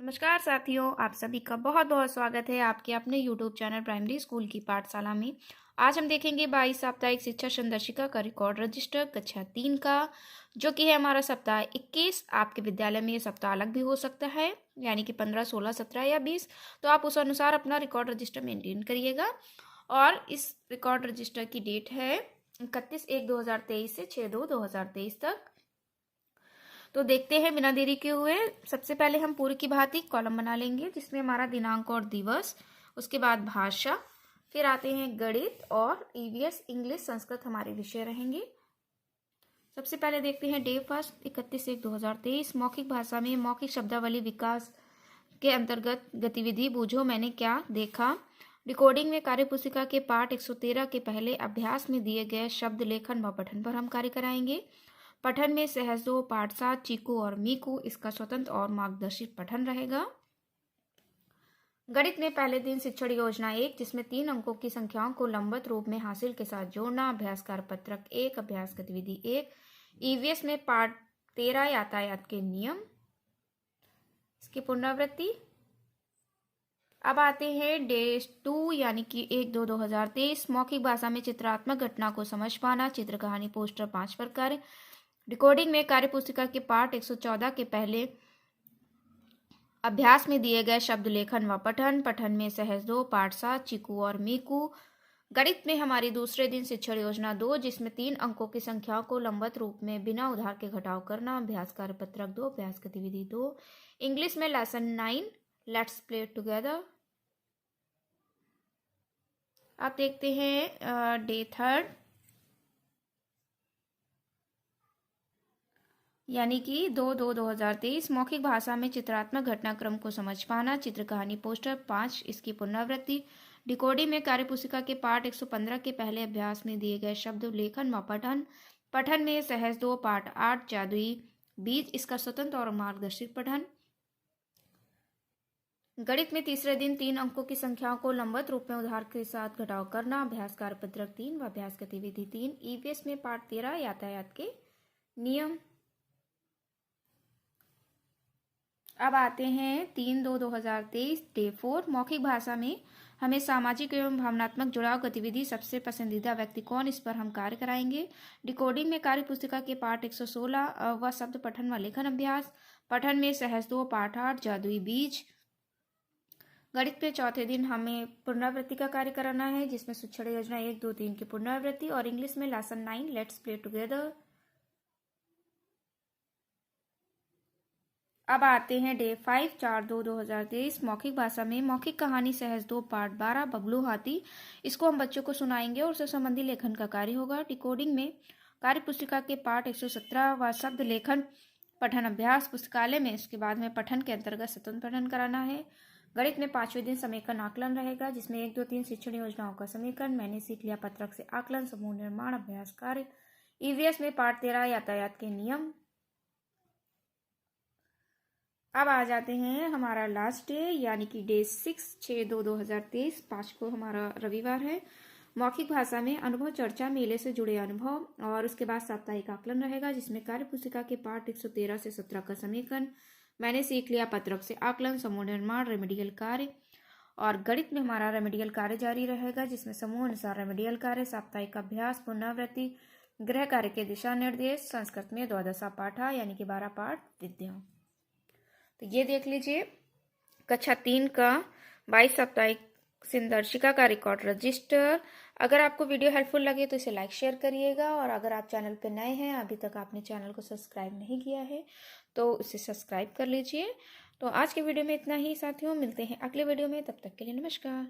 नमस्कार साथियों, आप सभी का बहुत बहुत स्वागत है आपके अपने YouTube चैनल प्राइमरी स्कूल की पाठशाला में। आज हम देखेंगे 22 साप्ताहिक शिक्षा संदर्शिका का रिकॉर्ड रजिस्टर कक्षा 3 का, जो कि है हमारा सप्ताह 21। आपके विद्यालय में ये सप्ताह अलग भी हो सकता है, यानी कि 15, 16, 17 या 20। तो आप उस अनुसार अपना रिकॉर्ड रजिस्टर मेंटेन करिएगा। और इस रिकॉर्ड रजिस्टर की डेट है 31/1/2023 से 6/2/2023 तक। तो देखते हैं बिना देरी के हुए। सबसे पहले हम पूर्व की भांति कॉलम बना लेंगे, जिसमें हमारा दिनांक और दिवस, उसके बाद भाषा, फिर आते हैं गणित और ईवीएस इंग्लिश संस्कृत हमारे विषय रहेंगे। सबसे पहले देखते हैं डे फर्स्ट 31/1/2023। मौखिक भाषा में मौखिक शब्दावली विकास के अंतर्गत गतिविधि बूझो मैंने क्या देखा। रिकॉर्डिंग में कार्यपुस्तिका के पाठ 113 के पहले अभ्यास में दिए गए शब्द लेखन व पठन पर हम कार्य कराएंगे। पठन में सहजो, पाठ 7, चीकू और मीकू, इसका स्वतंत्र और मार्गदर्शित पठन रहेगा। गणित में पहले दिन शिक्षण योजना 1, जिसमें 3 अंकों की संख्याओं को लंबवत रूप में हासिल के साथ जोड़ना। अभ्यास पत्रक 1, अभ्यास गतिविधि 1। ईवीएस में पाठ 13 यातायात के नियम, इसकी पुनरावृत्ति। अब आते हैं डे 2 यानी कि 1/2/2023। मौखिक भाषा में चित्रात्मक घटना को समझ पाना। चित्र, कहानी, पोस्टर 5 प्रकार। रिकॉर्डिंग में कार्यपुस्तिका के पाठ 114 के पहले अभ्यास में दिए गए शब्द लेखन व पठन। पठन में सहज 2, पाठ 7, चीकू और मीकू। गणित में हमारी दूसरे दिन शिक्षण योजना 2, जिसमें 3 अंकों की संख्याओं को लंबवत रूप में बिना उधार के घटाव करना। अभ्यास पत्रक 2, अभ्यास गतिविधि 2। इंग्लिश में लेसन 9, लेट्स प्ले टुगेदर। आप देखते हैं डे 3 यानी कि 2/2/2023। मौखिक भाषा में चित्रात्मक घटनाक्रम को समझ पाना। चित्र, कहानी, पोस्टर 5, इसकी पुनरावृत्ति। रिकॉर्डिंग में कार्यपुस्तिका के पाठ 115 के पहले अभ्यास में दिए गए शब्द लेखन व पठन। पठन में सहज 2, पाठ 8, जादुई बीज, इसका स्वतंत्र और मार्गदर्शित पठन। गणित में तीसरे दिन 3 अंकों की संख्याओं को लंबवत रूप में उधार के साथ घटाव करना। अभ्यास पत्रक 3 व अभ्यास गतिविधि 3। ईवीएस में पाठ 13 यातायात के नियम। अब आते हैं 3/2/2023 डे 4। मौखिक भाषा में हमें सामाजिक एवं भावनात्मक जुड़ाव गतिविधि सबसे पसंदीदा व्यक्ति कौन, इस पर हम कार्य कराएंगे। रिकॉर्डिंग में कार्यपुस्तिका के पाठ 116 व शब्द पठन व लेखन अभ्यास। पठन में सहज 2, पाठ 8, जादुई बीज। गणित में चौथे दिन हमें पुनरावृत्ति का कार्य कराना है, जिसमें शिक्षण योजना 1, 2, 3 की पुनरावृत्ति। और इंग्लिश में लेसन 9, लेट्स प्ले टुगेदर। अब आते हैं डे 5 4/2/2023। मौखिक भाषा में मौखिक कहानी सहज 2, पाठ 12, बबलू हाथी, इसको हम बच्चों को सुनाएंगे और उससे संबंधी लेखन का कार्य होगा। रिकॉर्डिंग में कार्यपुस्तिका के पाठ 117 व शब्द लेखन पठन अभ्यास। पुस्तकालय में इसके बाद में पठन के अंतर्गत स्वतंत्र पठन कराना है। गणित में 5वें दिन समीकरण आकलन रहेगा, जिसमें 1, 2, 3 शिक्षण योजनाओं का समीकरण, मैंने सीख लिया पत्रक से आकलन, समूह निर्माण, अभ्यास कार्य। ईवीएस में पाठ 13 यातायात के नियम। अब आ जाते हैं हमारा लास्ट डे यानी कि डे 6 6/2/2023। 5 को हमारा रविवार है। मौखिक भाषा में अनुभव चर्चा, मेले से जुड़े अनुभव। और उसके बाद साप्ताहिक आकलन रहेगा, जिसमें कार्यपुस्तिका के पाठ 113 से 17 का समीकरण, मैंने सीख लिया पत्रक से आकलन, समूह निर्माण, रेमेडियल कार्य। और गणित में हमारा रेमेडियल कार्य जारी रहेगा, जिसमें समूह अनुसार रेमेडियल कार्य, साप्ताहिक अभ्यास, पुनरावृत्ति, गृह कार्य के दिशा निर्देश। संस्कृत में द्वादशा पाठा यानी कि 12 पाठ विद्या। तो ये देख लीजिए कक्षा 3 का 22 साप्ताहिक संदर्शिका का रिकॉर्ड रजिस्टर। अगर आपको वीडियो हेल्पफुल लगे तो इसे लाइक शेयर करिएगा। और अगर आप चैनल पर नए हैं, अभी तक आपने चैनल को सब्सक्राइब नहीं किया है, तो इसे सब्सक्राइब कर लीजिए। तो आज के वीडियो में इतना ही साथियों, मिलते हैं अगले वीडियो में, तब तक के लिए नमस्कार।